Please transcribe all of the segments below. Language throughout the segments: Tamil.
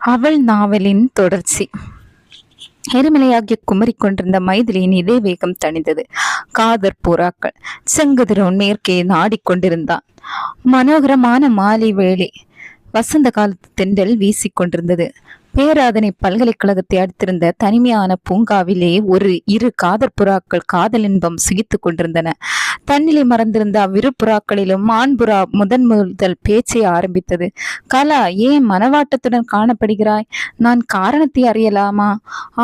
அவள் நாவலின் தொடர்ச்சி. எரிமலையாகிய குமரிக் கொண்டிருந்த மைதிலியின் இதே வேகம் தணிந்தது. காதற் புறாக்கள் செங்கதிரோன் மேற்கே நாடிக்கொண்டிருந்தான். மனோகரமான மாலை வேளை. வசந்த காலத்து தென்றல் வீசிக்கொண்டிருந்தது. பேராதனை பல்கலைக்கழகத்தை அடுத்திருந்த தனிமையான பூங்காவிலே இரு காதற் புறாக்கள் காதல் இன்பம் சுகித்துக் கொண்டிருந்தன. தன்னிலை மறந்திருந்த அவ்விரு புறாக்களிலும் ஆண்புறா முதல் பேச்சை ஆரம்பித்தது. கலா, ஏன் மனவாட்டத்துடன் காணப்படுகிறாய்? நான் காரணத்தை அறியலாமா?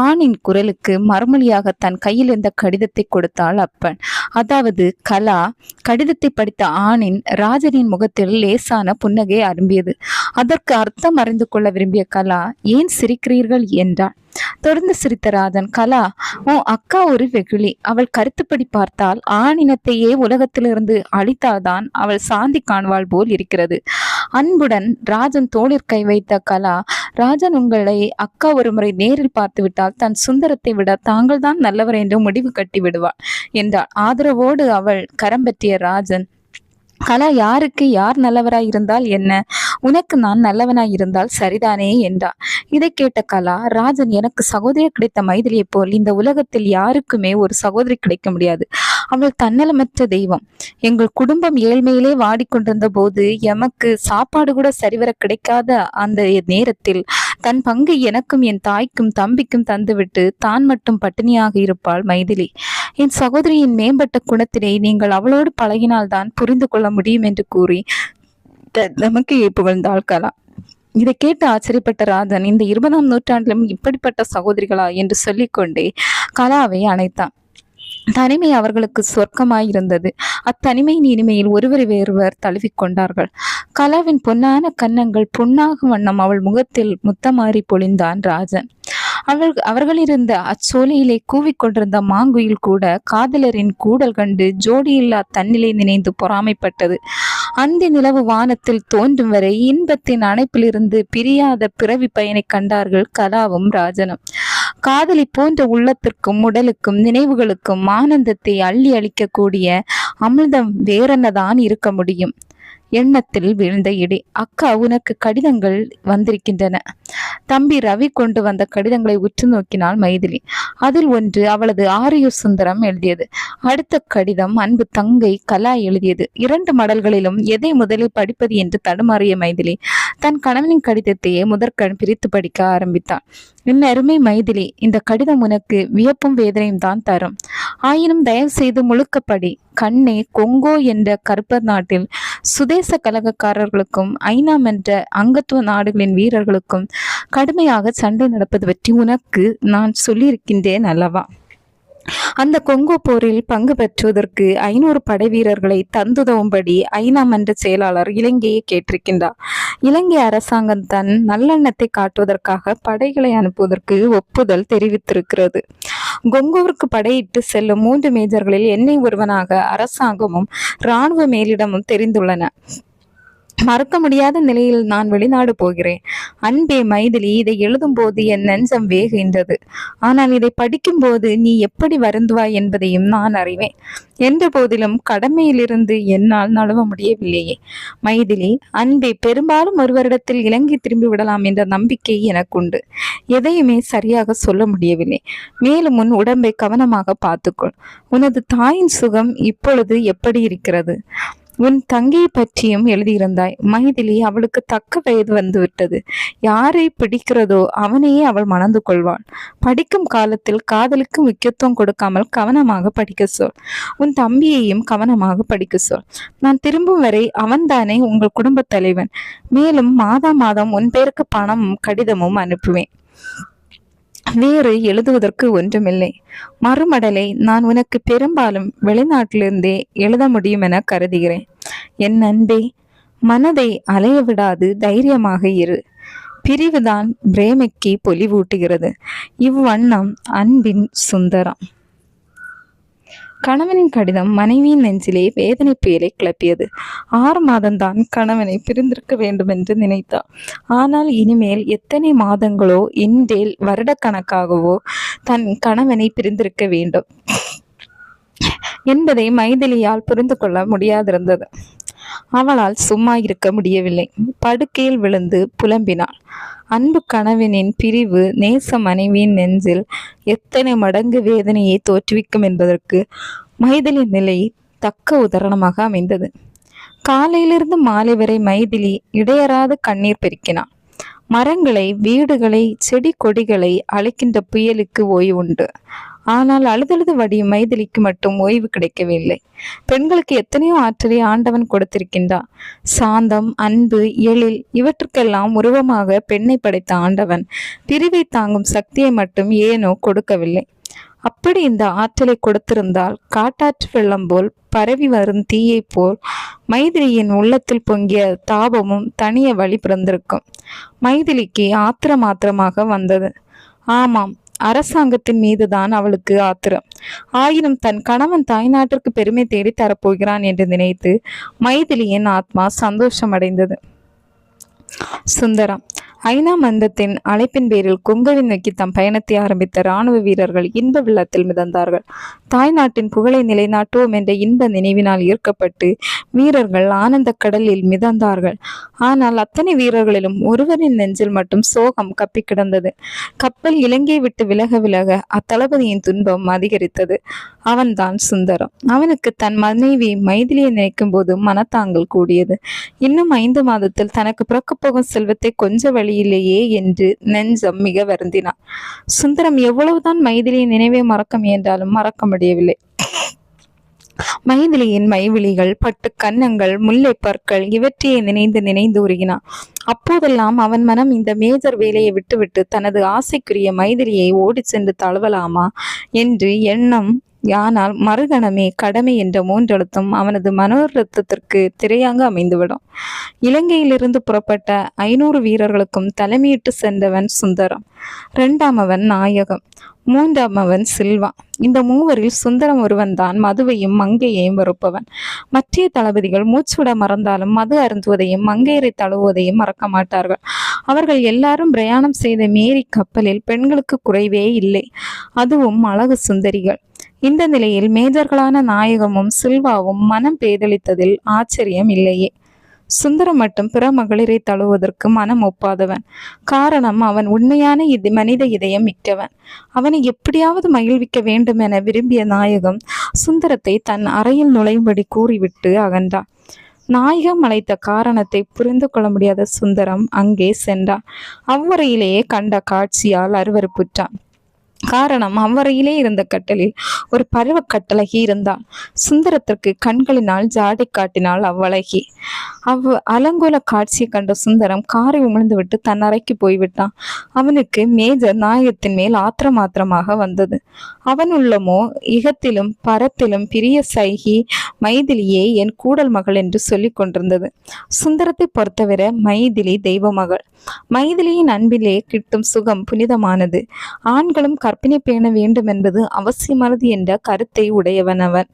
ஆணின் குரலுக்கு மறுமொழியாக தன் கையில் இருந்த கடிதத்தை கொடுத்தாள் அப்பன். அதாவது கலா. கடிதத்தை படித்த ஆணின் ராஜனின் முகத்தில் லேசான புன்னகை அரும்பியது. அதற்கு அர்த்தம் அறிந்து கொள்ள விரும்பிய கலா, ஏன் சிரிக்கிறீர்கள் என்றாள். தொடர்ந்து சிரித்த ராஜன், கலா, உன் அக்கா ஒரு வெகுளி. அவள் கருத்துப்படி பார்த்தால் ஆணினத்தையே உலகத்திலிருந்து அழித்தால்தான் அவள் சாந்தி காண்பாள் போல் இருக்கிறது. அன்புடன் ராஜன் தோளிற் கை வைத்த கலா, ராஜன், உங்களை அக்கா ஒரு முறை நேரில் பார்த்து விட்டால் தன் சுந்தரத்தை விட தாங்கள் தான் நல்லவர் என்று முடிவு கட்டி விடுவாள் என்றாள். ஆதரவோடு அவள் கரம் பற்றிய ராஜன், கலா, யாருக்கு யார் நல்லவராய் இருந்தால் என்ன? உனக்கு நான் நல்லவனாய் இருந்தால் சரிதானே என்றார். இதை கேட்ட கலா, ராஜன், எனக்கு சகோதரி கிடைத்த மைதிலியை போல் இந்த உலகத்தில் யாருக்குமே ஒரு சகோதரி கிடைக்க முடியாது. அவள் தன்னலமற்ற தெய்வம். எங்கள் குடும்பம் ஏழ்மையிலே வாடிக்கொண்டிருந்த போது எமக்கு சாப்பாடு கூட சரிவர கிடைக்காத அந்த நேரத்தில் தன் பங்கு எனக்கும் என் தாய்க்கும் தம்பிக்கும் தந்துவிட்டு தான் மட்டும் பட்டினியாக இருப்பாள் மைதிலி. என் சகோதரியின் மேம்பட்ட குணத்தினை நீங்கள் அவளோடு பழகினால்தான் புரிந்து கொள்ள முடியும் என்று கூறி நமக்கு புகழ்ந்தாள் கலா. இதை கேட்டு ஆச்சரியப்பட்ட ராஜன், இந்த 20ஆம் நூற்றாண்டிலும் இப்படிப்பட்ட சகோதரிகளா என்று சொல்லிக்கொண்டே கலாவை அணைத்தான். தனிமை அவர்களுக்கு சொர்க்கமாயிருந்தது. அத்தனிமையின் இனிமையில் ஒருவரை வேறுவர் தழுவிக்கொண்டார்கள். கலாவின் பொன்னான கன்னங்கள் புண்ணாகும் வண்ணம் அவள் முகத்தில் முத்தமாறி பொழிந்தான் ராஜன். அவர்களிருந்த அச்சோலையிலே கூவிக்கொண்டிருந்த மாங்குயில் கூட காதலரின் கூடல் கண்டு ஜோடியில்லா தன்னிலை நினைந்து பொறாமைப்பட்டது. அந்த நிலவு வானத்தில் தோன்றும் வரை இன்பத்தின் அணைப்பிலிருந்து பிரியாத பிறவி பயனை கண்டார்கள் கலாவும் ராஜனும். காதலி போன்ற உள்ளத்திற்கும் உடலுக்கும் நினைவுகளுக்கும் ஆனந்தத்தை அள்ளி அளிக்கக்கூடிய அமிர்தம் வேறென்னதான் இருக்க முடியும்? எண்ணத்தில் விழுந்த இடி. அக்கா, உனக்கு கடிதங்கள் வந்திருக்கின்றன. தம்பி ரவி கொண்டு வந்த கடிதங்களை உற்று நோக்கினாள் மைதிலி. அதில் ஒன்று அவளது ஆரிய சுந்தரம் எழுதியது. அடுத்த கடிதம் அன்பு தங்கை கலா எழுதியது. 2 மடல்களிலும் எதை முதலில் படிப்பது என்று தடுமாறிய மைதிலி தன் கணவனின் கடிதத்தையே முதற்கண் பிரித்து படிக்க ஆரம்பித்தாள். என் அருமை மைதிலி, இந்த கடிதம் உனக்கு வியப்பும் வேதனையும் தான் தரும். ஆயினும் தயவு செய்து முழுக்கப்படி. கண்ணே, கொங்கோ என்ற கருப்பர் நாட்டில் சுதேச கலகக்காரர்களுக்கும் ஐநா என்ற அங்கத்துவ நாடுகளின் வீரர்களுக்கும் கடுமையாக சண்டை நடப்பது பற்றி உனக்கு நான் சொல்லியிருக்கின்றேன் அல்லவா? அந்த கொங்கோ போரில் பங்கு பெற்றுவதற்கு 500 படை வீரர்களை தந்துதவும்படி ஐநா மன்ற செயலாளர் இலங்கையை கேட்டிருக்கின்றார். இலங்கை அரசாங்கம் தன் நல்லெண்ணத்தை காட்டுவதற்காக படைகளை அனுப்புவதற்கு ஒப்புதல் தெரிவித்திருக்கிறது. கொங்கோவிற்கு படையிட்டு செல்லும் 3 மேஜர்களில் என்னை ஒருவனாக அரசாங்கமும் இராணுவ மேலிடமும் தெரிந்துள்ளன. மறக்க முடியாத நிலையில் நான் வெளிநாடு போகிறேன். அன்பே மைதிலி, இதை எழுதும் போது என் நெஞ்சம் வேகின்றது. ஆனால் இதை படிக்கும் போது நீ எப்படி வருந்துவாய் என்பதையும் நான் அறிவேன். என்ற போதிலும் கடமையிலிருந்து என்னால் நழுவ முடியவில்லையே. மைதிலி, அன்பே, பெரும்பாலும் ஒரு வருடத்தில் இலங்கை திரும்பி விடலாம் என்ற நம்பிக்கை எனக்குண்டு. எதையுமே சரியாக சொல்ல முடியவில்லை. மேலும் உன் உடம்பை கவனமாக பார்த்துக்கொள். உனது தாயின் சுகம் இப்பொழுது எப்படி இருக்கிறது? உன் தங்கையை பற்றியும் எழுதியிருந்தாய். மைதிலி, அவளுக்கு தக்க வயது வந்துவிட்டது. யாரை பிடிக்கிறதோ அவனையே அவள் மணந்து கொள்வாள். படிக்கும் காலத்தில் காதலுக்கு முக்கியத்துவம் கொடுக்காமல் கவனமாக படிக்க சொல். உன் தம்பியையும் கவனமாக படிக்க சொல். நான் திரும்பும் வரை அவன்தானே உங்கள் குடும்ப தலைவன். மேலும் மாதம் உன் பேருக்கு பணமும் கடிதமும் அனுப்புவேன். வேறு எழுதுவதற்கு ஒன்றுமில்லை. மறுமடலை நான் உனக்கு பெரும்பாலும் வெளிநாட்டிலிருந்தே எழுத முடியும் என கருதுகிறேன். என் அன்பே, மனதை அலைய விடாது தைரியமாக இரு. பிரிவுதான் பிரேமைக்கு பொலிவூட்டுகிறது. இவ்வண்ணம் அன்பின் சுந்தரம். கணவனின் கடிதம் மனைவியின் நெஞ்சிலே வேதனை புயலை கிளப்பியது. 6 மாதம்தான் கணவனை பிரிந்திருக்க வேண்டும் என்று நினைத்தார். ஆனால் இனிமேல் எத்தனை மாதங்களோ இன்றேல் வருடக்கணக்காகவோ தன் கணவனை பிரிந்திருக்க வேண்டும் என்பதை மைதிலியால் புரிந்து கொள்ள முடியாதிருந்தது. அவளால் சும்மா இருக்க முடியவில்லை. படுக்கையில் விழுந்து புலம்பினாள். அன்பு கணவனின் பிரிவு நேச மனைவியின் நெஞ்சில் எத்தனை மடங்கு வேதனையை தோற்றுவிக்கும் என்பதற்கு மைதிலியின் நிலை தக்க உதாரணமாக அமைந்தது. காலையிலிருந்து மாலை வரை மைதிலி இடையறாது கண்ணீர் பெருக்கினாள். மரங்களை, வீடுகளை, செடி கொடிகளை அழைக்கின்ற புயலுக்கு ஓய்வு உண்டு. ஆனால் அழுதழுது வடியும் மைதிலிக்கு மட்டும் ஓய்வு கிடைக்கவில்லை. பெண்களுக்கு எத்தனையோ ஆற்றலை ஆண்டவன் கொடுத்திருக்கின்றான். சாந்தம், அன்பு, எழில் இவற்றுக்கெல்லாம் உருவமாக பெண்ணை படைத்த ஆண்டவன் பிரிவை தாங்கும் சக்தியை மட்டும் ஏனோ கொடுக்கவில்லை. அப்படி இந்த ஆற்றலை கொடுத்திருந்தால் காட்டாற்று வெள்ளம் போல் பரவி வரும் தீயை போல் மைதிலியின் உள்ளத்தில் பொங்கிய தாபமும் தனிய வழி பிறந்திருக்கும். மைதிலிக்கு ஆத்திரமாக வந்தது. ஆமாம், அரசாங்கத்தின் மீதுதான் அவளுக்கு ஆத்திரம். ஆயினும் தன் கணவன் தாய்நாட்டிற்கு பெருமை தேடி தரப்போகிறான் என்று நினைத்து மைதிலியின் ஆத்மா சந்தோஷமடைந்தது. சுந்தரம் ஐநா மந்தத்தின் அழைப்பின் பேரில் கொங்கவை நோக்கி தம் பயணத்தை ஆரம்பித்த இராணுவ வீரர்கள் இன்ப வெள்ளத்தில் மிதந்தார்கள். தாய்நாட்டின் புகழை நிலைநாட்டுவோம் என்ற இன்ப நினைவினால் ஈர்க்கப்பட்டு வீரர்கள் ஆனந்த கடலில் மிதந்தார்கள். ஆனால் அத்தனை வீரர்களிலும் ஒருவரின் நெஞ்சில் மட்டும் சோகம் கப்பி கிடந்தது. கப்பல் இலங்கையை விட்டு விலக விலக அத்தளபதியின் துன்பம் அதிகரித்தது. அவன்தான் சுந்தரம். அவனுக்கு தன் மனைவி மைதிலியை நினைக்கும் போது மனத்தாங்கல் கூடியது. இன்னும் 5 மாதத்தில் தனக்கு பிறக்கப் போகும் செல்வத்தை கொஞ்ச வழியிலேயே என்று நெஞ்சம் மிக வருந்தினான். சுந்தரம் எவ்வளவுதான் மைதிலியின் நினைவை மறக்க முயன்றாலும் மறக்க முடியவில்லை. மைதிலியின் மைவிழிகள், பட்டு கன்னங்கள், முல்லை பற்கள் இவற்றையே நினைந்து உருகினான். அப்போதெல்லாம் அவன் மனம் இந்த மேஜர் வேலையை விட்டுவிட்டு தனது ஆசைக்குரிய மைதிலியை ஓடி சென்று தழுவலாமா என்று எண்ணம். ஆனால் மறுகணமே கடமை என்ற 3 எழுத்தும் அவனது மனோரத்தத்திற்கு திரையாக அமைந்துவிடும். இலங்கையிலிருந்து புறப்பட்ட 500 வீரர்களுக்கும் தலைமையிட்டு சென்றவன் சுந்தரம். 2ஆமவன் நாயகம், 3ஆமவன் சில்வா. இந்த 3வரில் சுந்தரம் ஒருவன்தான் மதுவையும் மங்கையையும் வெறுப்பவன். மற்ற தளபதிகள் மூச்சுவிட மறந்தாலும் மது அருந்துவதையும் மங்கையரை தழுவுவதையும் மறக்க மாட்டார்கள். அவர்கள் எல்லாரும் பிரயாணம் செய்த மேரி கப்பலில் பெண்களுக்கு குறைவே இல்லை, அதுவும் அழகு சுந்தரிகள். இந்த நிலையில் மேஜர்களான நாயகமும் சில்வாவும் மனம் பேதளித்ததில் ஆச்சரியம் இல்லையே. சுந்தரம் மட்டும் பிற மகளிரை தழுவதற்கு மனம் ஒப்பாதவன். காரணம், அவன் உண்மையான மனித இதயம் மிக்கவன். அவனை எப்படியாவது மகிழ்விக்க வேண்டும் என விரும்பிய நாயகம் சுந்தரத்தை தன் அறையில் நுழையும்படி கூறிவிட்டு அகன்றான். நாயகம் அழைத்த காரணத்தை புரிந்து கொள்ள முடியாத சுந்தரம் அங்கே சென்றான். அவ்வறையிலேயே கண்ட காட்சியால் அருவருப்புற்றான். காரணம், அவ்வறையிலே இருந்த கட்டலில் ஒரு பருவ கட்டழகி இருந்தாள். சுந்தரத்திற்கு கண்களினால் ஜாடை காட்டினாள் அவ்வழகி. அலங்கோல காட்சியை கண்ட சுந்தரம் காரை உமிழ்ந்து விட்டு தன் அறைக்கு போய்விட்டான். அவனுக்கு மேஜர் நாயகத்தின் மேல் ஆத்திரமாக வந்தது. அவன் உள்ளமோ இகத்திலும் பரத்திலும் பிரிய சைகி மைதிலியே என் கூடல் மகள் என்று சொல்லி கொண்டிருந்தது. சுந்தரத்தை பொறுத்தவரை மைதிலி தெய்வ மகள். மைதிலியின் அன்பிலே கிட்டும் சுகம் புனிதமானது. ஆண்களும் கற்பினை பேண வேண்டும் என்பது அவசியமானது என்ற கருத்தை உடையவன் அவன்.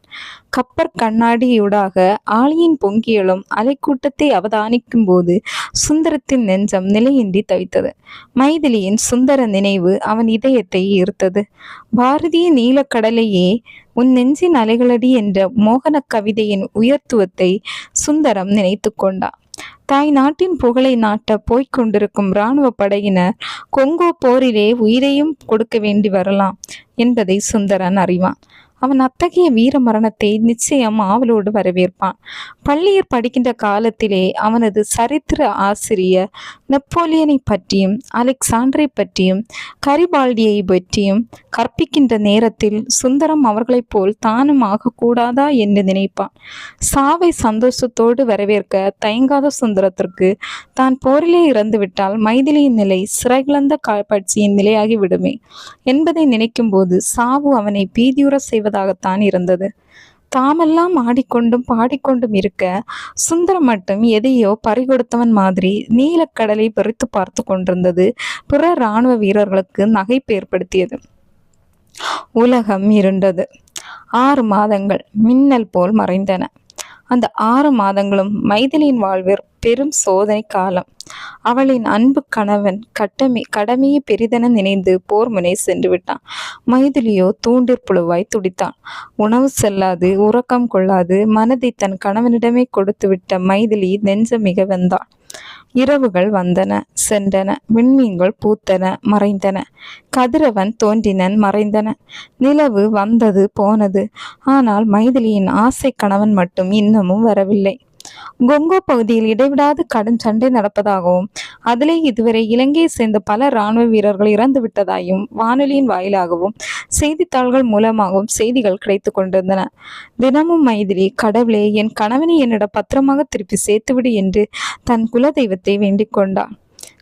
கப்பற் கண்ணாடியூடாக ஆளியின் பொங்கியலும் அலைக்கூட்டத்தை அவதானிக்கும் போது சுந்தரத்தின் நெஞ்சம் நிலையின்றி தவித்தது. மைதிலியின் சுந்தர நினைவு அவன் இதயத்தை ஈர்த்தது. பாரதிய நீலக்கடலையே உன் நெஞ்சின் அலைகளடி என்ற மோகன கவிதையின் உயர்த்துவத்தை சுந்தரம் நினைத்து கொண்டான். தாய் நாட்டின் புகழை நாட்ட போய்க் கொண்டிருக்கும் இராணுவ படையினர் கொங்கோ போரிலே உயிரையும் கொடுக்க வேண்டி வரலாம் என்பதை சுந்தரன் அறிவான். அவன் அத்தகைய வீர மரணத்தை நிச்சயம் ஆவலோடு வரவேற்பான். பள்ளியில் படிக்கின்ற காலத்திலே அவனது சரித்திர ஆசிரியர் நெப்போலியனை பற்றியும் அலெக்சாண்டரை பற்றியும் கரிபால்டியை பற்றியும் கற்பிக்கின்ற நேரத்தில் சுந்தரம் அவர்களைப் போல் தானும் ஆகக்கூடாதா என்று நினைப்பான். சாவை சந்தோஷத்தோடு வரவேற்க தயங்காத சுந்தரத்திற்கு தான் போரிலே இறந்துவிட்டால் மைதிலியின் நிலை சிறைகிழந்த காட்சியின் நிலையாகி விடுமே என்பதை நினைக்கும் போது சாவு அவனை பீதியுற செய்வதாகத்தான் இருந்தது. தாமெல்லாம் ஆடிக்கொண்டும் பாடிக்கொண்டும் இருக்க சுந்தரம் மட்டும் எதையோ பறிகொடுத்தவன் மாதிரி நீலக்கடலை வெறித்து பார்த்து கொண்டிருந்தது பிற இராணுவ வீரர்களுக்கு நகைப்பு ஏற்படுத்தியது. உலகம் இருண்டது. 6 மாதங்கள் மின்னல் போல் மறைந்தன. அந்த 6 மாதங்களும் மைதிலியின் வாழ்வில் பெரும் சோதனை காலம். அவளின் அன்பு கணவன் கடமையை பெரிதென நினைந்து போர் முனை சென்று விட்டான். மைதிலியோ தூண்டிற் புழுவாய் துடித்தான். உணவு செல்லாது, உறக்கம் கொள்ளாது மனதை தன் கணவனிடமே கொடுத்து விட்ட மைதிலி நெஞ்சம் மிக வெந்தாள். இரவுகள் வந்தன, சென்றன. விண்மீன்கள் பூத்தன, மறைந்தன. கதிரவன் தோன்றினன், மறைந்தன. நிலவு வந்தது, போனது. ஆனால் மைதிலியின் ஆசை கணவன் மட்டும் இன்னமும் வரவில்லை. கொங்கோ பகுதியில் இடைவிடாது கடும் சண்டை நடப்பதாகவும் அதிலே இதுவரை இலங்கையை சேர்ந்த பல இராணுவ வீரர்கள் இறந்து விட்டதாயும் வானொலியின் வாயிலாகவும் செய்தித்தாள்கள் மூலமாகவும் செய்திகள் கிடைத்து கொண்டிருந்தன. தினமும் மைதிலி, கடவுளே, என் கணவனை என்னிடம் பத்திரமாக திருப்பி சேர்த்துவிடு என்று தன் குலதெய்வத்தை வேண்டிக் கொண்டாள்.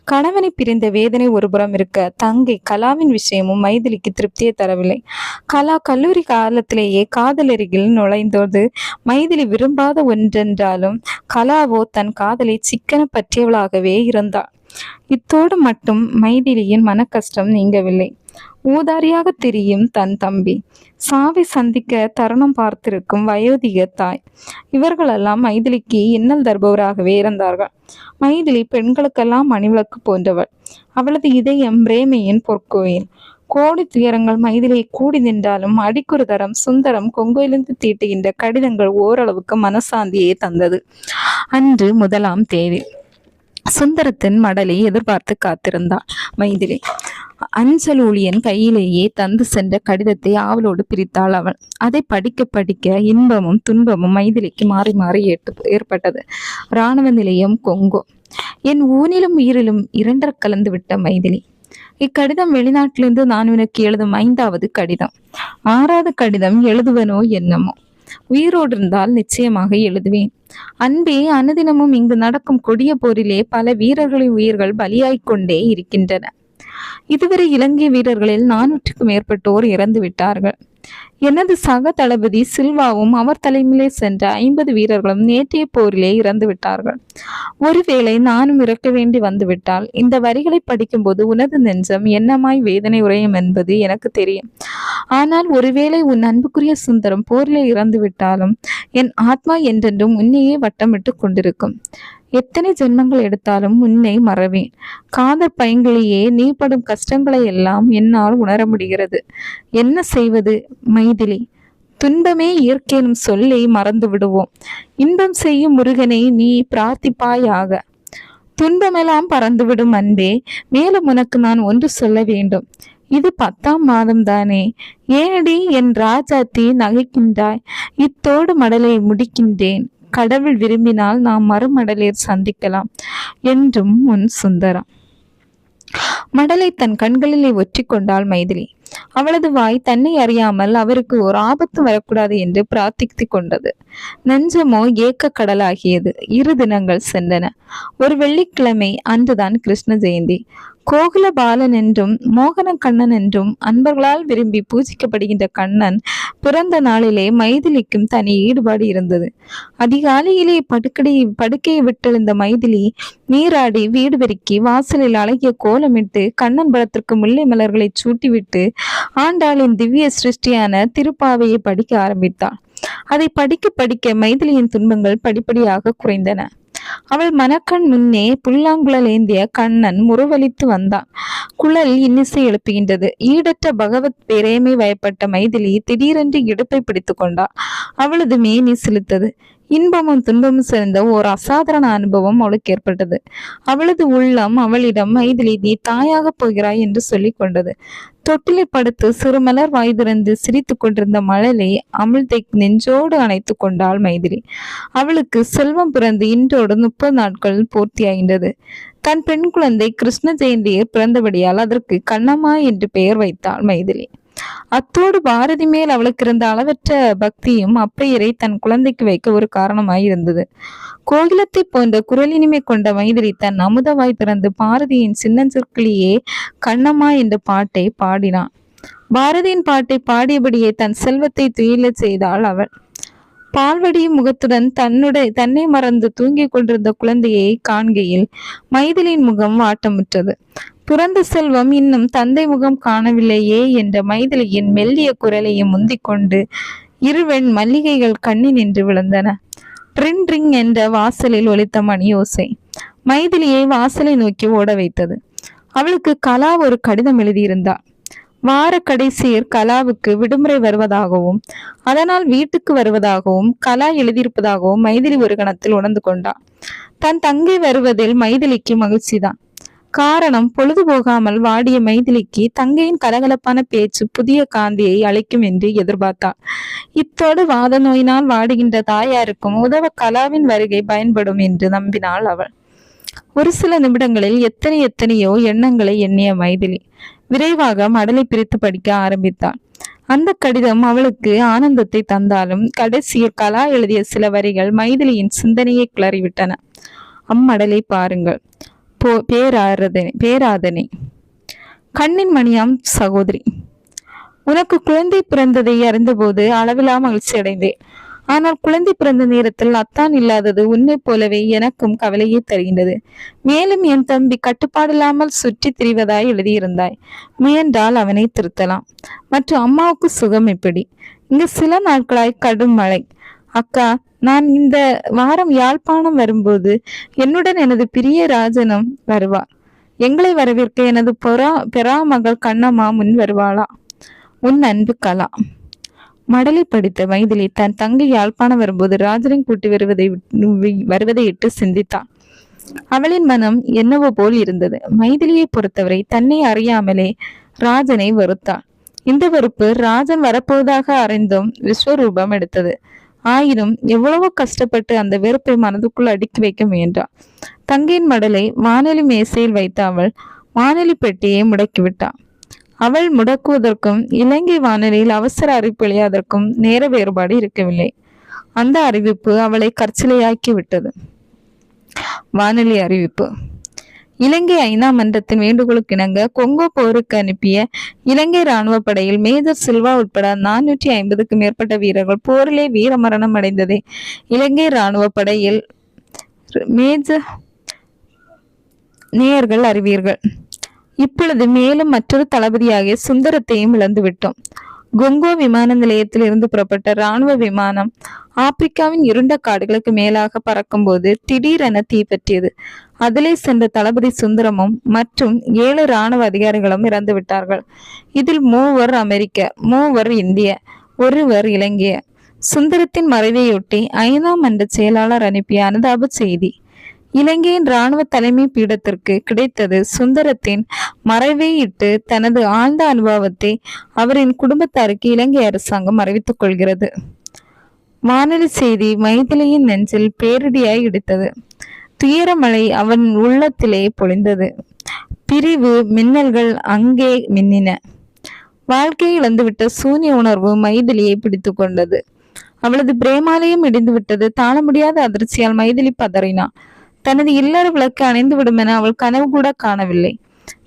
கணவனை பிரிந்த வேதனை ஒருபுறம் இருக்க, தங்கை கலாவின் விஷயமும் மைதிலிக்கு திருப்தியை தரவில்லை. கலா கல்லூரி காலத்திலேயே காதலருகில் நுழைந்தது மைதிலி விரும்பாத ஒன்றென்றாலும் கலாவோ தன் காதலை சிக்கன பற்றியவளாகவே இருந்தாள். இத்தோடு மட்டும் மைதிலியின் மன கஷ்டம் நீங்கவில்லை. ஊதாரியாக தெரியும் தன் தம்பி, சாவை சந்திக்க தருணம் பார்த்திருக்கும் வயோதிக தாய், இவர்களெல்லாம் மைதிலிக்கு இன்னல் தருபவராகவே இருந்தார்கள். மைதிலி பெண்களுக்கெல்லாம் மணிவிளக்கு போன்றவள். அவளது இதயம் பிரேமையின் பொற்கோயில். கோடி துயரங்கள் மைதிலியை கூடி நின்றாலும் அடிக்குறு தரம் சுந்தரம் கொங்கோயிலிருந்து தீட்டுகின்ற கடிதங்கள் ஓரளவுக்கு மனசாந்தியை தந்தது. அன்று 1ஆம் தேதி சுந்தரத்தின் மடலை எதிர்பார்த்து காத்திருந்தாள் மைதிலி. அஞ்சல் ஊழியன் கையிலேயே தந்து சென்ற கடிதத்தை ஆவலோடு பிரித்தாள் அவள். அதை படிக்க படிக்க இன்பமும் துன்பமும் மைதிலிக்கு மாறி மாறி ஏற்பட்டது. இராணுவ நிலையம், கொங்கோ. என் ஊனிலும் உயிரிலும் இரண்டர கலந்து விட்ட மைதிலி. இக்கடிதம் வெளிநாட்டிலிருந்து நான் உனக்கு எழுதும் 5வது கடிதம். 6வது கடிதம் எழுதுவனோ என்னமோ. உயிரோடு இருந்தால் நிச்சயமாக எழுதுவேன். அன்பே, அனுதினமும் இங்கு நடக்கும் கொடிய போரிலே பல வீரர்களின் உயிர்கள் பலியாய்க்கொண்டே இருக்கின்றன. இதுவரை இலங்கை வீரர்களில் 400க்கும் மேற்பட்டோர் இறந்து விட்டார்கள். எனது சக தளபதி சில்வாவும் அவர் தலைமையிலே சென்ற 50 வீரர்களும் நேற்றைய போரிலே இறந்து விட்டார்கள். ஒருவேளை நானும் இறக்க வேண்டி வந்துவிட்டால் இந்த வரிகளை படிக்கும்போது உனது நெஞ்சம் என்னமாய் வேதனை உறையும் என்பது எனக்கு தெரியும். ஆனால் ஒருவேளை உன் அன்புக்குரிய சுந்தரம் போரிலே இறந்து விட்டாலும் என் ஆத்மா என்றென்றும் உன்னையே வட்டமிட்டு கொண்டிருக்கும். எத்தனை ஜென்மங்கள் எடுத்தாலும் உன்னை மறவேன். காதல் பயங்களையே நீ படும் கஷ்டங்களை எல்லாம் என்னால் உணர முடிகிறது. என்ன செய்வது மைதிலி? துன்பமே இயற்கையினும் சொல்லை மறந்து விடுவோம். இன்பம் செய்யும் முருகனை நீ பிரார்த்திப்பாயாக. துன்பமெல்லாம் பறந்துவிடும் அன்பே. மேலும் உனக்கு நான் ஒன்று சொல்ல வேண்டும். இது 10ஆம் மாதம் தானே? ஏனடி என் ராஜாத்தி நகைக்கின்றாய்? இத்தோடு மடலை முடிக்கின்றேன். கடவுள் விரும்பினால் நாம் மறுமடலில் சந்திக்கலாம். என்றும் உன் சுந்தரம். மடலை தன் கண்களிலே ஒற்றி கொண்டாள் மைதிலி. அவளது வாய் தன்னை அறியாமல் அவருக்கு ஒரு ஆபத்து வரக்கூடாது என்று பிரார்த்தித்து கொண்டது. நெஞ்சமோ ஏக்க கடலாகியது. 2 தினங்கள் சென்றன. ஒரு வெள்ளிக்கிழமை அன்றுதான் கிருஷ்ண ஜெயந்தி. கோகுல பாலன் என்றும் மோகன கண்ணன் என்றும் அன்பர்களால் விரும்பி பூஜிக்கப்படுகின்ற கண்ணன் பிறந்த நாளிலே மைதிலிக்கும் தனி ஈடுபாடு இருந்தது. அதிகாலையிலே படுக்கையை விட்டெழுந்த மைதிலி நீராடி வீடு பெருக்கி வாசலில் அழகிய கோலமிட்டு கண்ணன் படத்திற்கு முல்லை மலர்களை சூட்டிவிட்டு ஆண்டாளின் திவ்ய சிருஷ்டியான திருப்பாவையை படிக்க ஆரம்பித்தாள். அதை படிக்க படிக்க மைதிலியின் துன்பங்கள் படிப்படியாக குறைந்தன. அவள் மனக்கண் முன்னே புல்லாங்குழல் ஏந்திய கண்ணன் முறுவலித்து வந்தான். குழல் இன்னிசை எழுப்புகின்றது. ஈடற்ற பகவத் பிரேமை வயப்பட்ட மைதிலி திடீரென்று இடுப்பை பிடித்து கொண்டாள். அவளது மேனி சிலித்தது. இன்பமும் துன்பமும் சேர்ந்த ஓர் அசாதாரண அனுபவம் அவளுக்கு ஏற்பட்டது. அவளது உள்ளம் அவளிடம் மைதிலி, நீ தாயாக போகிறாய் என்று சொல்லிக் கொண்டது. தொட்டிலை படுத்து சிறுமலர் வாய் திறந்து சிரித்து கொண்டிருந்த மழலை அமிழ்தை நெஞ்சோடு அணைத்து கொண்டாள் மைதிலி. அவளுக்கு செல்வம் பிறந்து இன்றோடு 30 நாட்கள் பூர்த்தியாகின்றது. தன் பெண் குழந்தை கிருஷ்ண ஜெயந்தியில் பிறந்தபடியால் அதற்கு கண்ணம்மா என்று பெயர் வைத்தாள் மைதிலி. அத்தோடு பாரதி மேல் அவளுக்கு இருந்த அளவற்ற பக்தியும் அப்பெயரை தன் குழந்தைக்கு வைக்க ஒரு காரணமாய் இருந்தது. கோகிலத்தை போன்ற குரலினிமை கொண்ட மைதிலி தன் அமுதவாய் திறந்து பாரதியின் சின்னஞ்சொற்களிலேயே கண்ணம்மா என்ற பாட்டை பாடினான். பாரதியின் பாட்டை பாடியபடியே தன் செல்வத்தை துயிலச் செய்தாள் அவள். பால்வடியும் முகத்துடன் தன்னை மறந்து தூங்கிக் கொண்டிருந்த குழந்தையை காண்கையில் மைதிலியின் முகம் வாட்டமுற்றது. பிறந்த செல்வம் இன்னும் தந்தை முகம் காணவில்லையே என்ற மைதிலியின் மெல்லிய குரலையும் முந்திக்கொண்டு 2 வெண் மல்லிகைகள் கண்ணி நின்று விழுந்தன. ட்ரின் ட்ரிங் என்ற வாசலில் ஒலித்த மணியோசை மைதிலியை வாசலை நோக்கி ஓட வைத்தது. அவளுக்கு கலா ஒரு கடிதம் எழுதியிருந்தாள். வார கடைசியில் கலாவுக்கு விடுமுறை வருவதாகவும் அதனால் வீட்டுக்கு வருவதாகவும் கலா எழுதியிருப்பதாகவும் மைதிலி ஒரு கணத்தில் உணர்ந்து கொண்டாள். தன் தங்கை வருவதில் மைதிலிக்கு மகிழ்ச்சிதான். காரணம், பொழுது போகாமல் வாடிய மைதிலிக்கு தங்கையின் கலகலப்பான பேச்சு புதிய காந்தியை அளிக்கும் என்று எதிர்பார்த்தாள். இத்தோடு வாத நோயினால் வாடுகின்ற தாயாருக்கும் உதவ கலாவின் வருகை பயன்படும் என்று நம்பினாள் அவள். ஒரு சில நிமிடங்களில் எத்தனையோ எண்ணங்களை எண்ணிய மைதிலி விரைவாக மடலை பிரித்து படிக்க ஆரம்பித்தாள். அந்த கடிதம் அவளுக்கு ஆனந்தத்தை தந்தாலும் கடைசியில் கலா எழுதிய சில வரிகள் மைதிலியின் சிந்தனையை கிளறிவிட்டன. அம்மடலை பாருங்கள். பேராதனை. கண்ணின் மணியாம் சகோதரி, உனக்கு குழந்தை பிறந்ததை அறிந்தபோது அளவிலா மகிழ்ச்சி அடைந்தேன். ஆனால் குழந்தை பிறந்த நேரத்தில் அத்தான் இல்லாதது உன்னை போலவே எனக்கும் கவலையை தருகின்றது. மேலும் என் தம்பி கட்டுப்பாடில்லாமல் சுற்றி திரிவதாய் எழுதியிருந்தாய். முயன்றால் அவனை திருத்தலாம். மற்றும் அம்மாவுக்கு சுகம் எப்படி? இங்கு சில நாட்களாய் கடும் மழை. அக்கா, நான் இந்த வாரம் யாழ்ப்பாணம் வரும்போது என்னுடன் எனது பிரிய ராஜனும் வருவார். எங்களை வரவேற்க எனது பெறாமகள் கண்ணம்மா முன் வருவாளா? உன் அன்பு கலா. மடலை படித்த மைதிலி தன் தங்கை யாழ்ப்பாணம் வரும்போது ராஜனை கூட்டி வருவதை இட்டு சிந்தித்தான். அவளின் மனம் என்னவோ போல் இருந்தது. மைதிலியை பொறுத்தவரை தன்னை அறியாமலே ராஜனை வெறுத்தாள். இந்த வெறுப்பு ராஜன் வரப்போவதாக அறிந்தும் விஸ்வரூபம் எடுத்தது. ஆயினும் எவ்வளவோ கஷ்டப்பட்டு அந்த வெறுப்பை மனதுக்குள் அடுக்கி வைக்க முயன்றாள். தங்கையின் மடலை வானொலி மேசையில் வைத்த அவள் வானொலி பெட்டியை முடக்கிவிட்டாள். அவள் முடக்குவதற்கும் இலங்கை வானொலியில் அவசர அறிவிப்பு எழுதியதற்கும் நேர வேறுபாடு இருக்கவில்லை. அந்த அறிவிப்பு அவளை கற்சிலையாக்கி விட்டது. வானொலி அறிவிப்பு. இலங்கை 5ஆம் மன்றத்தின் வேண்டுகோளுக்கு இணங்க கொங்கோ போருக்கு அனுப்பிய இலங்கை இராணுவ படையில் மேஜர் சில்வா உட்பட 450க்கும் மேற்பட்ட வீரர்கள் போரிலே வீரமரணம் அடைந்ததை இலங்கை இராணுவ படையில் மேஜர் நேயர்கள் அறிவீர்கள். இப்பொழுது மேலும் மற்றொரு தளபதியாகிய சுந்தரத்தையும் இழந்து விட்டோம். கொங்கோ விமான நிலையத்தில் இருந்து புறப்பட்ட இராணுவ விமானம் ஆப்பிரிக்காவின் இருண்ட காடுகளுக்கு மேலாக பறக்கும் போது திடீரென தீப்பற்றியது. அதிலே சென்ற தளபதி சுந்தரமும் மற்றும் 7 இராணுவ அதிகாரிகளும் இறந்து விட்டார்கள். இதில் 3 அமெரிக்க, 3 இந்திய, 1 இலங்கைய. சுந்தரத்தின் மறைவையொட்டி 5ஆம் மன்ற செயலாளர் அனுப்பிய அனுதாப செய்தி. இலங்கையின் இராணுவ தலைமை பீடத்திற்கு கிடைத்தது. சுந்தரத்தின் மறைவை இட்டு தனது ஆழ்ந்த அனுபவத்தை அவரின் குடும்பத்தாருக்கு இலங்கை அரசாங்கம் அறிவித்துக் கொள்கிறது. வானொலி செய்தி மைதிலியின் நெஞ்சில் பேரிடியாய் இடித்தது. துயரமழை அவன் உள்ளத்திலே பொழிந்தது. பிரிவு மின்னல்கள் அங்கே மின்னின. வாழ்க்கையை இழந்துவிட்ட சூன்ய உணர்வு மைதிலியை பிடித்து கொண்டது. அவளது பிரேமாலயம் இடிந்து விட்டது. தாழ முடியாத அதிர்ச்சியால் மைதிலி பதறினாள். தனது இல்லற விளக்கு அணைந்து விடும் என அவள் கனவு கூட காணவில்லை.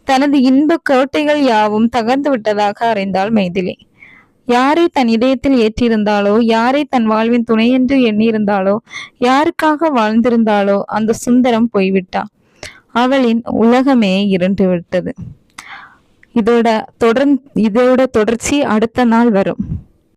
தனது இன்ப கோட்டைகள் யாவும் தகர்ந்து விட்டதாக அறிந்தாள் மைதிலி. யாரை தன் இதயத்தில் ஏற்றியிருந்தாளோ, யாரை தன் வாழ்வின் துணை என்று எண்ணியிருந்தாளோ, யாருக்காக வாழ்ந்திருந்தாளோ அந்த சுந்தரம் போய்விட்டா. அவளின் உலகமே இருண்டு விட்டது. இதோட தொடர்ச்சி அடுத்த நாள் வரும்.